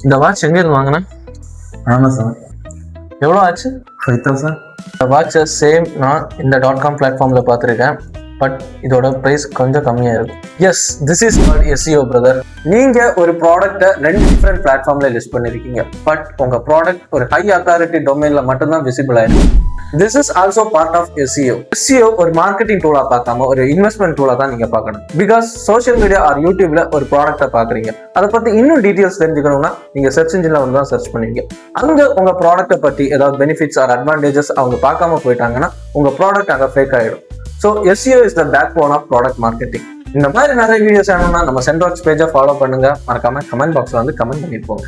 இந்த வாட்ச் எங்க இருந்து வாங்கினேன்? ஆமாம் சார். எவ்வளோ ஆச்சு? 5,000. இந்த வாட்சை சேம் நான் இந்த .com பிளாட்ஃபார்மில் பார்த்துருக்கேன். பட் இதோட ப்ரைஸ் கொஞ்சம் கம்மியாக இருக்கும். Yes, this is not SEO brother. நீங்கள் ஒரு ப்ராடக்ட்டை 2 டிஃப்ரெண்ட் பிளாட்ஃபார்மில் லிஸ்ட் பண்ணியிருக்கீங்க. பட் உங்கள் ப்ராடக்ட் ஒரு ஹை அத்தாரிட்டி டொமைனில் மட்டும்தான் விசிபிள் ஆயிருக்கு. This is also part of SEO. SEO ஒரு மார்க்கெட்டிங் டூலாக பார்க்காம ஒரு இன்வெஸ்ட்மெண்ட் டூலாக தான் நீங்கள் பார்க்கணும். பிகாஸ் சோஷியல் மீடியா ஆர் யூடியூப்ல ஒரு ப்ராடக்ட்டை பார்க்குறீங்க, அதை பற்றி இன்னும் டீட்டெயில்ஸ் தெரிஞ்சுக்கணும்னா நீங்கள் சர்ச் இன்ஜினில் வந்து தான் சர்ச் பண்ணுவீங்க. அங்கே உங்கள் ப்ராடக்ட்டை பற்றி ஏதாவது பெனிஃபிட்ஸ் ஆர் அட்வான்டேஜஸ் அவங்க பார்க்காம போயிட்டாங்கன்னா உங்கள் ப்ராடக்ட் அங்கே ஃபேக் ஆகிடும். So SEO is the backbone of product marketing. இந்த மாதிரி நிறைய வீடியோஸ் வேணும்னா நம்ம சென்ட்ராக்ஸ் பேஜை ஃபாலோ பண்ணுங்க. மறக்காம கமெண்ட் பாக்ஸ்ல வந்து கமெண்ட் பண்ணிட்டு போங்க.